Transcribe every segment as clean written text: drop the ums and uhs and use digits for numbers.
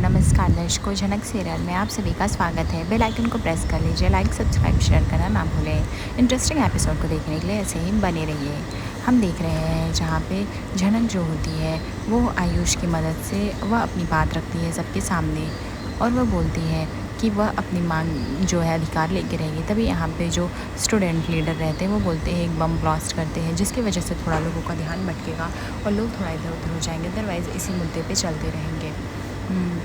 नमस्कार दर्शकों, झनक सीरियल में आप सभी का स्वागत है। बेल आइकन को प्रेस कर लीजिए, लाइक सब्सक्राइब शेयर करना ना भूलें। इंटरेस्टिंग एपिसोड को देखने के लिए ऐसे ही बने रहिए। हम देख रहे हैं जहाँ पे झनक जो होती है वो आयुष की मदद से वह अपनी बात रखती है सबके सामने और वह बोलती है कि वह अपनी मांग जो है अधिकार लेके रहेगी। तभी यहाँ पे जो स्टूडेंट लीडर रहते हैं वो बोलते हैं एक बम ब्लास्ट करते हैं, जिसकी वजह से थोड़ा लोगों का ध्यान भटकेगा और लोग थोड़ा इधर उधर हो जाएंगे, अदरवाइज़ इसी मुद्दे पे चलते रहेंगे।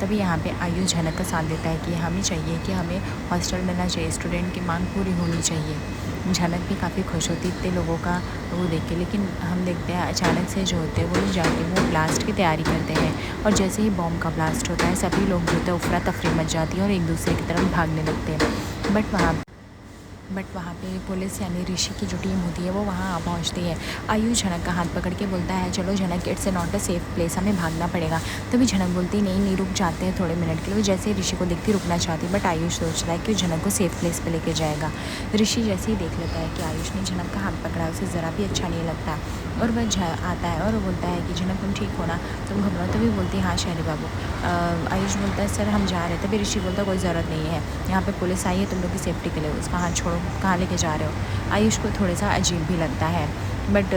तभी यहाँ पे आयुष झनक का साथ देता है कि हमें चाहिए कि हमें हॉस्टल मिलना चाहिए, स्टूडेंट की मांग पूरी होनी चाहिए। झनक भी काफ़ी खुश होती इतने लोगों का वो देख के, लेकिन हम देखते हैं अचानक से जो होते हैं वो लोग जाके वो ब्लास्ट की तैयारी करते हैं और जैसे ही बॉम्ब का ब्लास्ट होता है सभी लोग जो होते हैं अफरा तफरी मच जाती है और एक दूसरे की तरफ भागने लगते हैं। बट वहाँ पे पुलिस यानी ऋषि की जो टीम होती है वो वहाँ आ पहुँचती है। आयुष झनक का हाथ पकड़ के बोलता है चलो झनक, it's not a safe place, हमें भागना पड़ेगा। तभी झनक बोलती नहीं रुक जाते हैं थोड़े मिनट के लिए। वो जैसे ही ऋषि को देखती रुकना चाहती, बट आयुष सोचता है कि झनक को सेफ प्लेस पे लेके जाएगा। ऋषि जैसे ही देख लेता है कि आयुष ने झनक का हाथ पकड़ा, उसे ज़रा भी अच्छा नहीं लगता और वह आता है और वो बोलता है कि झनक तुम ठीक हो ना, तुम घबराओ। तभी बोलती है हाँ शहरी बाबू। आयुष बोलता है सर हम जा रहे हैं। तभी ऋषि बोलता है कोई ज़रूरत नहीं है, यहाँ पे पुलिस आई है तुम लोग की सेफ्टी के लिए, उसका हाथ छोड़ो, कहाँ लेके जा रहे हो। आयुष को थोड़ा सा अजीब भी लगता है, बट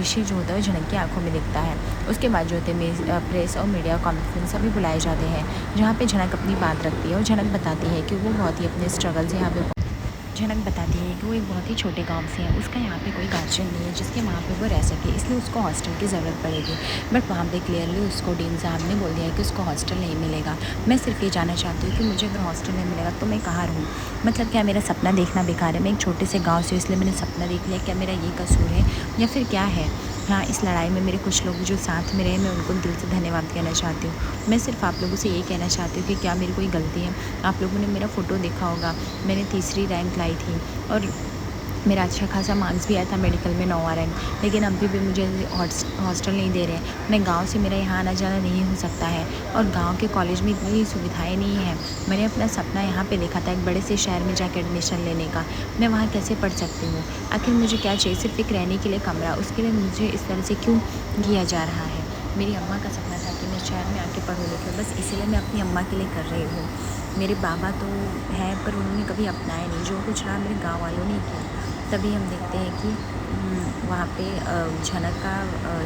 ऋषि जो होता है झनक की आंखों में दिखता है। उसके बाद जो होते हैं प्रेस और मीडिया कॉन्फ्रेंस सभी बुलाए जाते हैं, जहाँ पे झनक अपनी बात रखती है और झनक बताती है कि वो बहुत ही अपने स्ट्रगल से यहाँ पे झनक बताती है कि वो एक बहुत ही छोटे गांव से है, उसका यहाँ पे कोई गार्जियन नहीं है जिसके वहाँ पे वो रह सके, इसलिए उसको हॉस्टल की ज़रूरत पड़ेगी। बट वहाँ पे क्लियरली उसको डीन साहब ने बोल दिया है कि उसको हॉस्टल नहीं मिलेगा। मैं सिर्फ ये जानना चाहती हूँ कि मुझे अगर हॉस्टल नहीं मिलेगा तो मैं कहाँ रहूँ, मतलब क्या मेरा सपना देखना बेकार है? मैं एक छोटे से गाँव से इसलिए मैंने सपना देख लिया, क्या मेरा ये कसूर है या फिर क्या है? हाँ, इस लड़ाई में मेरे कुछ लोग जो साथ में रहे, मैं उनको दिल से धन्यवाद कहना चाहती हूँ। मैं सिर्फ आप लोगों से ये कहना चाहती हूँ कि क्या मेरी कोई गलती है? आप लोगों ने मेरा फ़ोटो देखा होगा, मैंने तीसरी रैंक लाई थी और मेरा अच्छा खासा मार्क्स भी आया था मेडिकल में 9वां रैंक, लेकिन अभी भी मुझे हॉस्टल नहीं दे रहे हैं। मैं गांव से मेरा यहाँ आना जाना नहीं हो सकता है और गांव के कॉलेज में इतनी सुविधाएं नहीं हैं। मैंने अपना सपना यहाँ पे देखा था एक बड़े से शहर में जाकर एडमिशन लेने का, मैं वहाँ कैसे पढ़ सकती हूँ? आखिर मुझे क्या चाहिए? सिर्फ एक रहने के लिए कमरा, उसके लिए मुझे इस तरह से क्यों किया जा रहा है? मेरी अम्मा का सपना था कि मैं शहर में आके पढ़ूँ लिखूँ, बस इसीलिए मैं अपनी अम्मा के लिए कर रही हूँ। मेरे बाबा तो हैं पर उन्होंने कभी अपनाया नहीं, जो कुछ रहा मेरे गाँव वालों ने किया। तभी हम देखते हैं कि वहाँ पे झनक का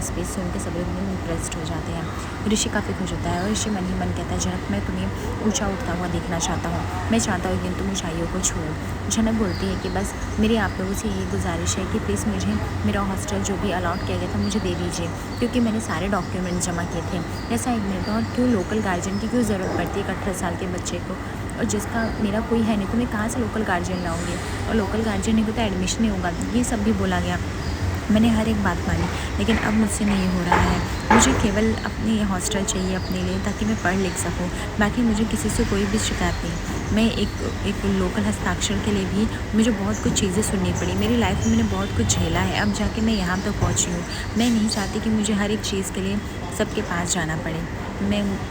स्पीच सुन के सभी लोग इम्प्रेस्ड हो जाते हैं। ऋषि काफ़ी खुश होता है और ऋषि मन ही मन कहता है झनक मैं तुम्हें ऊंचा उठता हुआ देखना चाहता हूँ, मैं चाहता हूँ कि तुम ऊंचाइयों को छूओ। झनक बोलती है कि बस मेरी आप लोगों से ये गुजारिश है कि प्लीज़ मुझे मेरा हॉस्टल जो भी अलॉट किया गया था मुझे दे दीजिए, क्योंकि मैंने सारे डॉक्यूमेंट जमा किए थे। ऐसा एक मिनट, और क्यों लोकल गार्जियन की क्यों ज़रूरत पड़ती है एक 18 साल के बच्चे को, और जिसका मेरा कोई है नहीं, तो मैं कहाँ से लोकल गार्जियन लाऊंगी? और लोकल गार्जियन नहीं तो एडमिशन नहीं होगा, ये सब भी बोला गया। मैंने हर एक बात मानी, लेकिन अब मुझसे नहीं हो रहा है। मुझे केवल अपनी हॉस्टल चाहिए अपने लिए, ताकि मैं पढ़ लिख सकूं। बाकी मुझे किसी से कोई भी शिकायत नहीं। मैं एक लोकल हस्ताक्षर के लिए भी मुझे बहुत कुछ चीज़ें सुननी पड़ी। मेरी लाइफ में मैंने बहुत कुछ झेला है, अब जाके मैं यहाँ तक पहुँची हूँ। मैं नहीं चाहती कि मुझे हर एक चीज़ के लिए सबके पास जाना पड़े।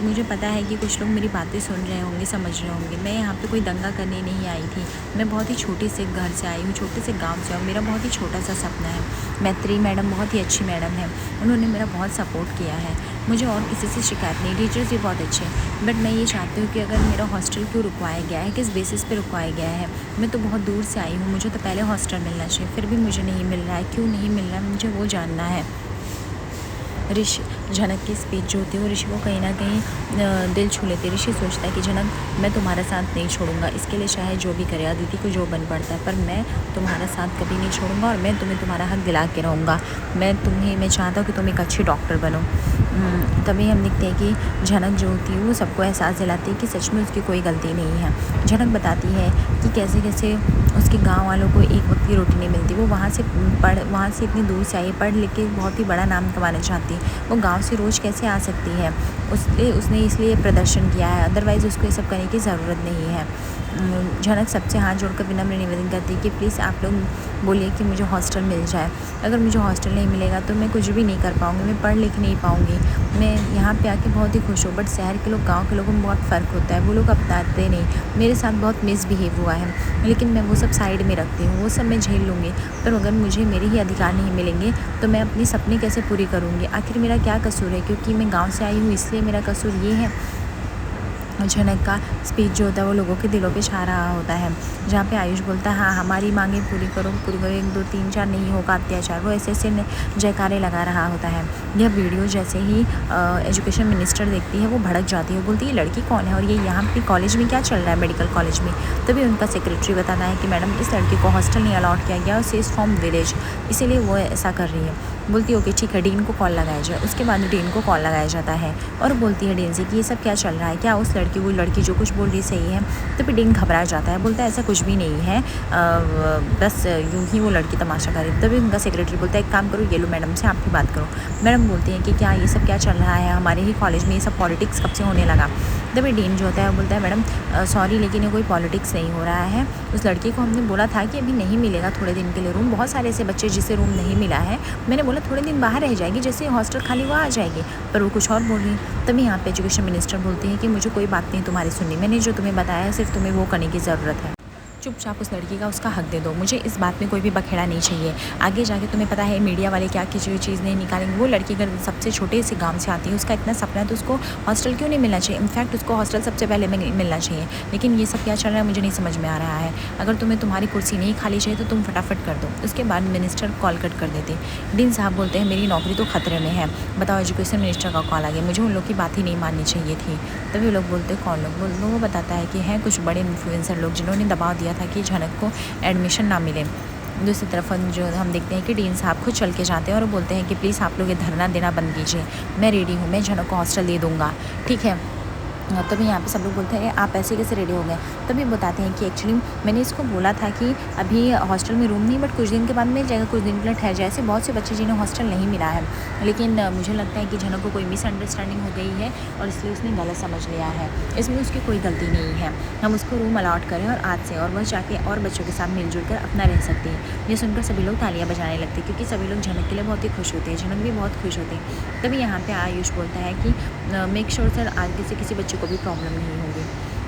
मुझे पता है कि कुछ लोग मेरी बातें सुन रहे होंगे, समझ रहे होंगे। मैं यहाँ पे कोई दंगा करने नहीं आई थी। मैं बहुत ही छोटे से घर से आई हूँ, छोटे से गांव से, और मेरा बहुत ही छोटा सा सपना है। मैत्री मैडम बहुत ही अच्छी मैडम है, उन्होंने मेरा बहुत सपोर्ट किया है। मुझे और किसी से शिकायत नहीं, टीचर्स भी बहुत अच्छे हैं। बट मैं ये चाहती हूँ कि अगर मेरा हॉस्टल क्यों रुकवाया गया है, किस बेसिस पे रुकवाया गया है? मैं तो बहुत दूर से आई हूँ, मुझे तो पहले हॉस्टल मिलना चाहिए, फिर भी मुझे नहीं मिल रहा है। क्यों नहीं मिल रहा है मुझे वो जानना है। ऋषि झनक की स्पीच जो होती है वो ऋषि को कहीं ना कहीं दिल छू लेती है। ऋषि सोचता है कि झनक मैं तुम्हारा साथ नहीं छोड़ूंगा, इसके लिए चाहे जो भी करे, अदिति को जो बन पड़ता है, पर मैं तुम्हारा साथ कभी नहीं छोड़ूंगा और मैं तुम्हें तुम्हारा हक दिला के रहूँगा। मैं चाहता हूँ कि तुम एक अच्छी डॉक्टर बनो। तभी हम देखते हैं कि झनक जो होती है वो सबको एहसास दिलाती है कि सच में उसकी कोई गलती नहीं है। झनक बताती है कि कैसे कैसे उसके गांव वालों को एक वक्त की रोटी नहीं मिलती। वो वहाँ से इतनी दूर से आई, पढ़ लिख के बहुत ही बड़ा नाम कमाना चाहती है। वो गांव से रोज़ कैसे आ सकती है? उसने इसलिए प्रदर्शन किया है, अदरवाइज़ उसको ये सब करने की ज़रूरत नहीं है। झनक सबसे हाथ जोड़कर विनम्र निवेदन करती है कि प्लीज़ आप लोग बोलिए कि मुझे हॉस्टल मिल जाए। अगर मुझे हॉस्टल नहीं मिलेगा तो मैं कुछ भी नहीं कर पाऊँगी, मैं पढ़ लिख नहीं पाऊँगी। मैं यहाँ पे आके बहुत ही खुश हूँ, बट शहर के लोग गांव के लोगों में बहुत फ़र्क होता है, वो लोग अपनाते नहीं। मेरे साथ बहुत मिसबिहेव हुआ है, लेकिन मैं वो सब साइड में रखती हूँ, वो सब मैं झेल लूँगी। पर अगर मुझे मेरे ही अधिकार नहीं मिलेंगे तो मैं अपनी सपने कैसे पूरी करूँगी? आखिर मेरा क्या कसूर है? क्योंकि मैं गाँव से आई हूँ इसलिए मेरा कसूर ये है? झनक का स्पीच जो होता है वो लोगों के दिलों पे छा रहा होता है, जहाँ पे आयुष बोलता है हाँ हमारी मांगें पूरी करो, 1 2 3 4 नहीं होगा अत्याचार। वो ऐसे ऐसे जयकारे लगा रहा होता है। यह वीडियो जैसे ही एजुकेशन मिनिस्टर देखती है वो भड़क जाती है, बोलती है ये लड़की कौन है और ये यहाँ पे कॉलेज में क्या चल रहा है, मेडिकल कॉलेज में। तभी उनका सेक्रेटरी बताता है कि मैडम इस लड़की को हॉस्टल नहीं अलॉट किया गया और सी इज़ फ्रॉम विलेज, इसीलिए वो ऐसा कर रही है। बोलती है ओके ठीक है, डीन को कॉल लगाया जाए। उसके बाद डीन को कॉल लगाया जाता है और बोलती है डीन से कि ये सब क्या चल रहा है, क्या उस लड़की वो लड़की जो कुछ बोल रही सही है। तो फिर डीन घबरा जाता है, बोलता है ऐसा कुछ भी नहीं है, बस यूँ ही वो लड़की तमाशा करे। तभी उनका सेक्रेटरी बोलता है एक काम करो, ये लो मैडम से आपकी बात करो। मैडम बोलती हैं कि क्या ये सब क्या चल रहा है, हमारे ही कॉलेज में ये सब पॉलिटिक्स कब से होने लगा। तभी डीन जो होता है वो बोलता है मैडम सॉरी लेकिन ये कोई पॉलिटिक्स नहीं हो रहा है, उस लड़की को हमने बोला था कि अभी नहीं मिलेगा थोड़े दिन के लिए रूम। बहुत सारे ऐसे बच्चे जिसे रूम नहीं मिला है, मैंने बोला थोड़े दिन बाहर रह जाएगी, जैसे हॉस्टल खाली हुआ आ जाएगी, पर वो कुछ और बोल रही है। तभी यहाँ पे एजुकेशन मिनिस्टर बोलती है कि मुझे कोई बात नहीं तुम्हारी सुननी, मैंने जो तुम्हें बताया है सिर्फ तुम्हें वो करने की ज़रूरत है। चुपचाप उस लड़की का उसका हक दे दो, मुझे इस बात में कोई भी बखेड़ा नहीं चाहिए। आगे जाके तुम्हें पता है मीडिया वाले क्या किसी चीज़ नहीं निकालेंगे। वो लड़की अगर सबसे छोटे से गांव से आती है, उसका इतना सपना है तो उसको हॉस्टल क्यों नहीं मिलना चाहिए। इनफैक्ट उसको हॉस्टल सबसे पहले मिलना चाहिए। लेकिन ये सब क्या चल रहा है मुझे नहीं समझ में आ रहा है। अगर तुम्हें तुम्हारी कुर्सी नहीं खाली चाहिए तो तुम फटाफट कर दो। उसके बाद मिनिस्टर कॉल कट कर देते। डीन साहब बोलते हैं मेरी नौकरी तो खतरे में है, बताओ एजुकेशन मिनिस्टर का कॉल आ गया, मुझे उन लोग की बात ही नहीं माननी चाहिए थी। तभी लोग बोलते कौन लोग, वो बताता है कि हैं कुछ बड़े इन्फ्लुएंसर लोग जिन्होंने दबाव दिया था कि झनक को एडमिशन ना मिले। दूसरी तरफ जो हम देखते हैं कि डीन साहब खुद चल के जाते हैं और बोलते हैं कि प्लीज़ आप लोग ये धरना देना बंद कीजिए, मैं रेडी हूँ, मैं झनक को हॉस्टल दे दूँगा, ठीक है। तभी यहाँ पे सब लोग बोलते हैं आप ऐसे कैसे रेडी हो गए। तभी बताते हैं कि एक्चुअली मैंने इसको बोला था कि अभी हॉस्टल में रूम नहीं, बट कुछ दिन के बाद मिल जाएगा, कुछ दिन के लिए ठहर जाए। ऐसे बहुत से बच्चे जिन्हें हॉस्टल नहीं मिला है, लेकिन मुझे लगता है कि झनक को कोई मिसअंडरस्टैंडिंग हो गई है और इसलिए उसने गलत समझ लिया है। इसमें उसकी कोई गलती नहीं है, हम उसको रूम अलाट करें और आज से और वह जाके और बच्चों के साथ मिलजुल कर अपना रह सकती है। ये सुनकर सभी लोग तालियाँ बजाने लगते हैं क्योंकि सभी लोग झनक के लिए बहुत ही खुश होते हैं, झनक भी बहुत खुश होते हैं। तभी यहाँ पे आयुष बोलता है कि मेक श्योर सर आगे से किसी बच्चे को भी प्रॉब्लम नहीं होगी।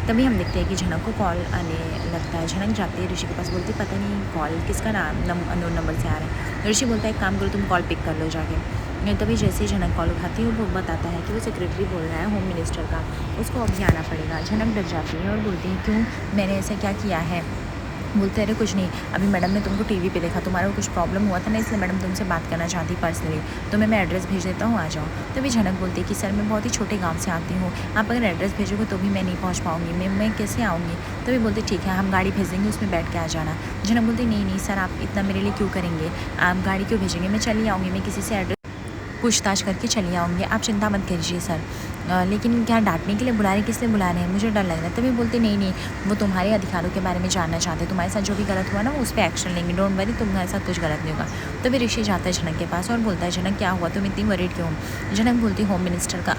तभी हम देखते हैं कि झनक को कॉल आने लगता है। झनक जाती है ऋषि के पास, बोलती पता नहीं कॉल किसका अननोन नंबर से आ रहा है। ऋषि बोलता है एक काम करो तुम कॉल पिक कर लो जाके। तभी जैसे ही झनक कॉल उठाती है वो बताता है कि वो सेक्रेटरी बोल रहा है होम मिनिस्टर का, उसको अभी आना पड़ेगा। झनक डर जाती है और बोलती है क्यों, मैंने ऐसा क्या किया है। बोलते अरे कुछ नहीं, अभी मैडम ने तुमको टीवी पे देखा, तुम्हारा कुछ प्रॉब्लम हुआ था ना, इसलिए मैडम तुमसे बात करना चाहती पर्सनली, तुम्हें मैं एड्रेस भेज देता हूँ, आ जाओ। तभी झनक बोलती है कि सर मैं बहुत ही छोटे गांव से आती हूँ, आप अगर एड्रेस भेजोगे तो भी मैं नहीं पहुँच पाऊँगी, मैं कैसे आऊँगी। तभी बोलते ठीक है हम गाड़ी भेज देंगे, उसमें बैठ के आ जाना। झनक बोलती नहीं नहीं सर आप इतना मेरे लिए क्यों करेंगे, आप गाड़ी क्यों भेजेंगे, मैं चली आऊँगी, मैं किसी से एड्रेस पूछताछ करके चली आऊँगी, आप चिंता मत कीजिए सर। लेकिन क्या डांटने के लिए बुला रहे, किस लिए बुला रहे हैं, मुझे डर लग रहा है। तभी बोलते नहीं नहीं वो तुम्हारे अधिकारों के बारे में जानना चाहते हैं, तुम्हारे साथ जो भी गलत हुआ ना वो उस पर एक्शन लेंगे, डोंट वरी तुम्हारे साथ कुछ गलत नहीं होगा। तभी ऋषि जाता है झनक के पास और बोलता है झनक क्या हुआ, तुम इतनी वरीड क्यों हो। झनक बोलती होम मिनिस्टर का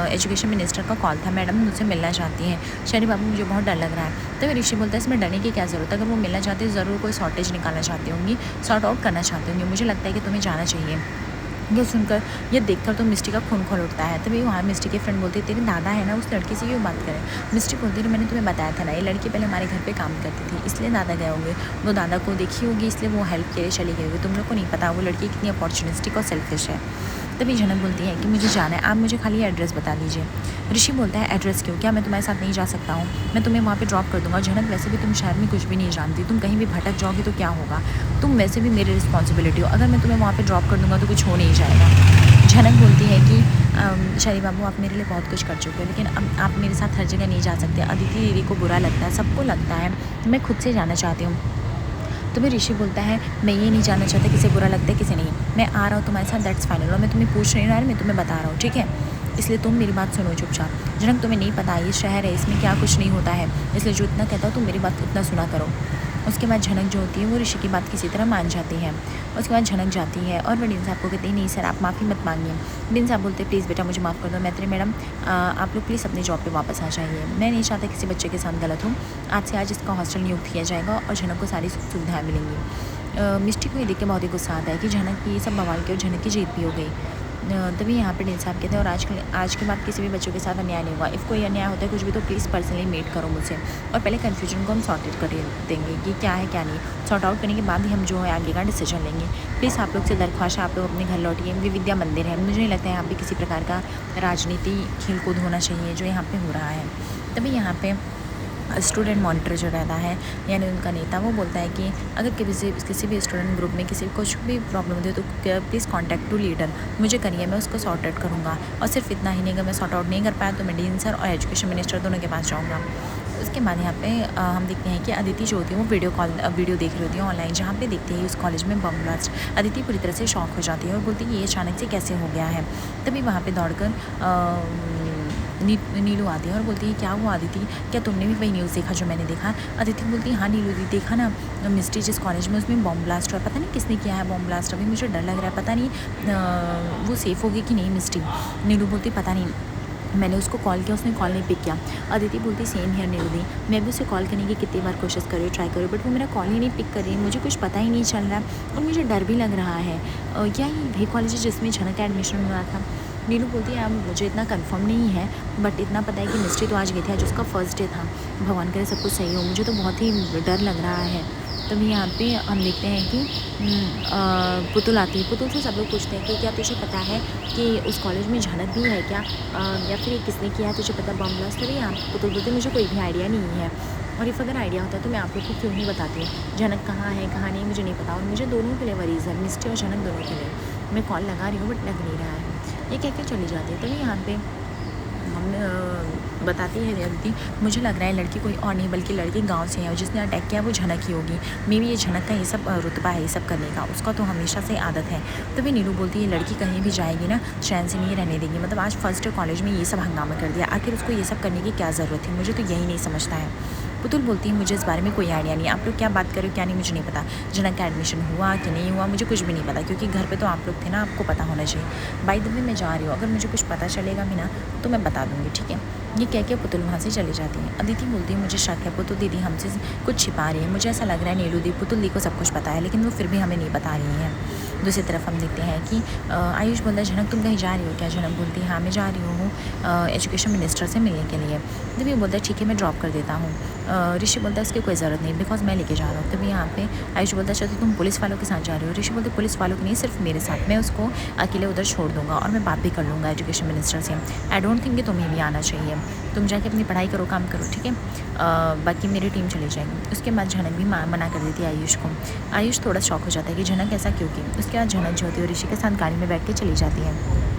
एजुकेशन मिनिस्टर का कॉल था, मैडम मुझसे मिलना चाहती हैं, शरी बाबू मुझे बहुत डर लग रहा है। तभी ऋषि बोलता है इसमें डरने की क्या ज़रूरत है, अगर वो मिलना चाहती है ज़रूर कोई शॉर्टेज निकालना चाहती होंगी, सॉर्ट आउट करना चाहती होंगी, मुझे लगता है कि तुम्हें जाना चाहिए। ये सुनकर ये देखकर तो मिस्टी का खून खोल उठता है। तभी वहाँ मिस्टी के फ्रेंड बोलती है तेरे दादा है ना, उस लड़की से क्यों बात करें। मिस्टी बोलती है मैंने तुम्हें बताया था ना, ये लड़की पहले हमारे घर पे काम करती थी, इसलिए दादा गए होंगे, वो दादा को देखी होगी इसलिए वो हेल्प के लिए चली गई होगी, तुम लोग को नहीं पता वो लड़की कितनी अपॉर्चुनिस्टिक और सेल्फिश है। तभी झनक बोलती है कि मुझे जाना है, आप मुझे खाली एड्रेस बता दीजिए। ऋषि बोलता है एड्रेस क्यों, क्या मैं तुम्हारे साथ नहीं जा सकता हूँ, मैं तुम्हें वहाँ पे ड्रॉप कर दूँगा। झनक वैसे भी तुम शहर में कुछ भी नहीं जानती, तुम कहीं भी भटक जाओगी तो क्या होगा, तुम वैसे भी मेरी रिस्पॉन्सिबिलिटी हो, अगर मैं तुम्हें वहाँ पे ड्रॉप कर दूँगा तो कुछ हो नहीं जाएगा। झनक बोलती है कि शरी बाबू आप मेरे लिए बहुत कुछ कर चुके हो, लेकिन अब आप मेरे साथ हर जगह नहीं जा सकते, अदिति दीदी को बुरा लगता है, सबको लगता है, मैं खुद से जाना चाहती हूँ। तो फिर ऋषि बोलता है मैं ये नहीं जानना चाहता किसे बुरा लगता है किसे नहीं, मैं आ रहा हूँ तुम्हारे साथ, दैट्स फाइनल, और मैं तुम्हें पूछ नहीं रहा है, मैं तुम्हें बता रहा हूँ, ठीक है, इसलिए तुम मेरी बात सुनो चुपचाप। जनक तुम्हें नहीं पता ये शहर है, इसमें क्या कुछ नहीं होता है, इसलिए जो इतना कहता हो तुम मेरी बात उतना सुना करो। उसके बाद झनक जो होती है वो ऋषि की बात किसी तरह मान जाती है। उसके बाद झनक जाती है और वो डीन साहब को कहती है नहीं सर आप माफ़ी मत मांगिए। डीन साहब बोलते प्लीज़ बेटा मुझे माफ़ कर दो, मैं तेरे मैडम आप लोग प्लीज़ अपने जॉब पे वापस आ जाइए, मैं नहीं चाहता किसी बच्चे के साथ गलत हो, आज से आज इसका हॉस्टल नियुक्त किया जाएगा और झनक को सारी सुविधाएँ मिलेंगी। मिस्टी को ये देख के बहुत ही गुस्सा आता है कि झनक की सब बवाल की और झनक की जीत भी हो गई। तभी यहाँ पे डीन साहब कहते हैं और आज के बाद किसी भी बच्चों के साथ अन्याय नहीं हुआ। इफ़ कोई अन्याय होता है कुछ भी तो प्लीज़ पर्सनली मीट करो मुझसे, और पहले कन्फ्यूजन को हम सॉर्टेड कर देंगे कि क्या है क्या नहीं। सॉर्ट आउट करने के बाद ही हम जो है आगे का डिसीजन लेंगे। प्लीज़ आप लोग से दरख्वास्त है, आप लोग अपने घर लौटिए। ये विद्या मंदिर है, मुझे नहीं लगता है यहाँ पे किसी प्रकार का राजनीति खेल कूद होना चाहिए जो यहाँ पे हो रहा है। तभी यहाँ पे स्टूडेंट मॉनिटर जो रहता है यानी उनका नेता, वो बोलता है कि अगर किसी भी स्टूडेंट ग्रुप में किसी कुछ भी प्रॉब्लम होती है तो प्लीज़ कॉन्टैक्ट टू लीडर, मुझे करिए, मैं उसको सॉर्ट आउट करूँगा। और सिर्फ इतना ही नहीं, अगर मैं सॉर्ट आउट नहीं कर पाया तो मैं डीन सर और एजुकेशन मिनिस्टर दोनों के पास जाऊँगा। उसके बाद यहाँ पे हम देखते हैं कि अदिति जो होती है वो वीडियो देख रही होती है ऑनलाइन, जहाँ पे देखते हैं उस कॉलेज में बम ब्लास्ट। अदिति पूरी तरह से शॉक हो जाती है और बोलती है ये अचानक से कैसे हो गया है। तभी वहाँ पे दौड़कर नीलू आती है और बोलती है क्या हुआ अदिति, क्या तुमने भी वही न्यूज़ देखा जो मैंने देखा। अदिति बोलती है हाँ नीलू दी देखा ना, मिस्ट्री जिस कॉलेज में उसमें बॉम्ब ब्लास्ट हुआ, पता नहीं किसने किया है बॉम्ब ब्लास्ट, अभी मुझे डर लग रहा है, पता नहीं वो सेफ़ होगी कि नहीं मिस्ट्री। नीलू बोलती पता नहीं, मैंने उसको कॉल किया, उसने कॉल नहीं पिक किया। अदिति बोलती सेम हियर नीलू दी, मैं भी उसे कॉल करने की कितनी बार कोशिश कर रही हूँ, ट्राई कर रही हूँ, बट वो मेरा कॉल ही नहीं पिक कर रही है, मुझे कुछ पता ही नहीं चल रहा है और मुझे डर भी लग रहा है। क्या ये वही कॉलेज है जिसमें झनक का एडमिशन हुआ था। नीलू बोलती है अब मुझे इतना कंफर्म नहीं है, बट इतना पता है कि मिस्ट्री तो आज गई थी, आज उसका फर्स्ट डे था, भगवान करे सब कुछ सही हो, मुझे तो बहुत ही डर लग रहा है। तभी यहाँ पे हम देखते हैं कि पुतुल आती है। पुतुल से सब लोग पूछते हैं कि क्या तुझे पता है कि उस कॉलेज में झनक भी है क्या, या फिर किसने किया है, तुझे पता बम ब्लास्ट। तभी यहाँ पुतुल बोलते मुझे कोई भी आइडिया नहीं है, और इफ़ अगर आइडिया होता है तो मैं आप लोग को क्यों नहीं बताती हूँ। झनक कहाँ है कहाँ नहीं मुझे नहीं पता, और मुझे दोनों के लिए वरीज़ है, मिस्ट्री और झनक दोनों के लिए। मैं कॉल लगा रही हूँ बट लग नहीं रहा है। ये कह के चली जाती है। तभी यहाँ पे हम बताती है अदिति, मुझे लग रहा है लड़की कोई और नहीं बल्कि लड़की गांव से है और जिसने अटैक किया वो झनक ही होगी। मे भी ये झनक का ये सब रुतबा है ये सब करने का, उसका तो हमेशा से आदत है। तभी नीलू बोलती है लड़की कहीं भी जाएगी ना चैन से नहीं रहने देगी, मतलब आज फर्स्ट कॉलेज में ये सब हंगामा कर दिया, आखिर उसको ये सब करने की क्या ज़रूरत थी, मुझे तो यही नहीं समझता है। पुतुल बोलती है मुझे इस बारे में कोई आइडिया नहीं, आप लोग क्या बात करो क्या नहीं मुझे नहीं पता, झनक का एडमिशन हुआ कि नहीं हुआ मुझे कुछ भी नहीं पता, क्योंकि घर पे तो आप लोग थे ना, आपको पता होना चाहिए। बाय द वे मैं जा रही हूँ, अगर मुझे कुछ पता चलेगा भी ना तो मैं बता दूँगी, ठीक है। ये कह के पुतुल वहाँ से चली जाती है। अदिति बोलती है मुझे शक है पुतुल दीदी हमसे कुछ छिपा रही है, मुझे ऐसा लग रहा है नीलू दी पुतुल दी को सब कुछ पता है लेकिन वो फिर भी हमें नहीं बता रही है। दूसरी तरफ हम देखते हैं कि आयुष बोलता है झनक तुम कहीं जा रही हो क्या। झनक बोलती है हाँ मैं जा रही हूँ एजुकेशन मिनिस्टर से मिलने के लिए। तभी बोलता है ठीक है मैं ड्रॉप कर देता हूँ। ऋषि बोलता है उसकी कोई ज़रूरत नहीं बिकॉज मैं लेके जा रहा हूँ। तभी यहाँ पे आयुष बोलता है अच्छा तो तुम पुलिस वालों के साथ जा रही हो। ऋषि बोलते पुलिस वालों के नहीं सिर्फ मेरे साथ, मैं उसको अकेले उधर छोड़ दूँगा और मैं बात भी कर लूँगा एजुकेशन मिनिस्टर से। आई डोंट थिंक कि तुम्हें भी आना चाहिए, तुम जाके अपनी पढ़ाई करो काम करो, ठीक है। बाकी मेरी टीम चली जाएगी। उसके बाद झनक भी मना कर देती है आयुष को। आयुष थोड़ा शॉक हो जाता है कि झनक ऐसा क्यों की। उसके बाद झनक जो होती है ऋषि के साथ गाड़ी में बैठ के चली जाती है।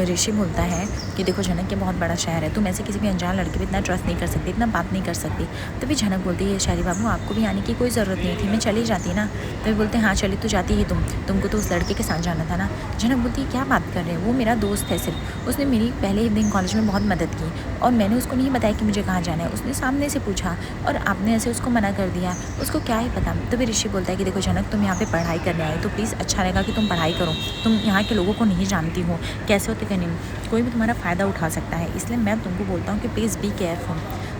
ऋषि बोलता है कि देखो झनक ये बहुत बड़ा शहर है, तुम ऐसे किसी भी अनजान लड़के पे इतना ट्रस्ट नहीं कर सकती, इतना बात नहीं कर सकती। तभी झनक बोलती है शहरी बाबू आपको भी आने की कोई ज़रूरत नहीं थी, मैं चली जाती ना। तभी बोलते हैं हाँ चली तो जाती ही तुमको तो उस लड़के के साथ जाना था ना। झनक बोलती है क्या बात कर रहे हैं, वो मेरा दोस्त है सिर्फ, उसने मेरी पहले ही दिन कॉलेज में बहुत मदद की और मैंने उसको नहीं बताया कि मुझे कहाँ जाना है, उसने सामने से पूछा और आपने ऐसे उसको मना कर दिया, उसको क्या ही पता। तभी ऋषि बोलता है कि देखो झनक तुम यहाँ पे पढ़ाई करने आई तो प्लीज़ अच्छा रहेगा कि तुम पढ़ाई करो, तुम यहाँ के लोगों को नहीं जानती हो कैसे होते करने में, कोई भी तुम्हारा फ़ायदा उठा सकता है, इसलिए मैं तुमको बोलता हूँ कि प्लीज़ बी केयरफुल।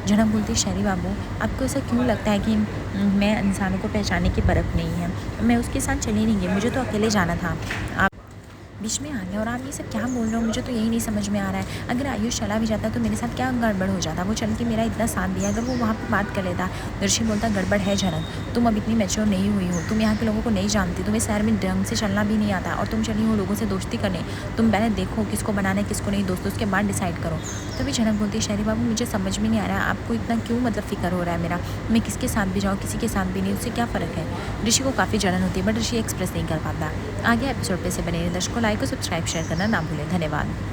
झनक बोलती है शहरी बाबू आपको ऐसा क्यों लगता है कि मैं इंसानों को पहचानने की परख नहीं है, मैं उसके साथ चली नहीं गई, मुझे तो अकेले जाना था, आप बीच में आ गए और आप ये सब क्या बोल रहे हो, मुझे तो यही नहीं समझ में आ रहा है। अगर आयुष चला भी जाता तो मेरे साथ क्या गड़बड़ हो जाता, वो चल के मेरा इतना साथ दिया, अगर वो वहाँ पे बात कर लेता। ऋषि बोलता गड़बड़ है झनक, तुम अब इतनी मैच्योर नहीं हुई हो, तुम यहाँ के लोगों को नहीं जानती, तुम्हें शहर में ढंग से चलना भी नहीं आता और तुम चली हो लोगों से दोस्ती करने। तुम पहले देखो किसको बनाना है किसको नहीं दोस्त, उसके बाद डिसाइड करो। तभी झनक बोलती है शहरी बाबू मुझे समझ में नहीं आ रहा है आपको इतना क्यों मतलब फ़िक्र हो रहा है मेरा, मैं किसके साथ भी जाऊँ किसी के साथ भी नहीं, उससे क्या फ़र्क है। ऋषि को काफ़ी जलन होती है बट ऋषि एक्सप्रेस नहीं कर पाता। आगे एपिसोड पे से बने दर्शकों लाइक और सब्सक्राइब शेयर करना ना भूलें। धन्यवाद।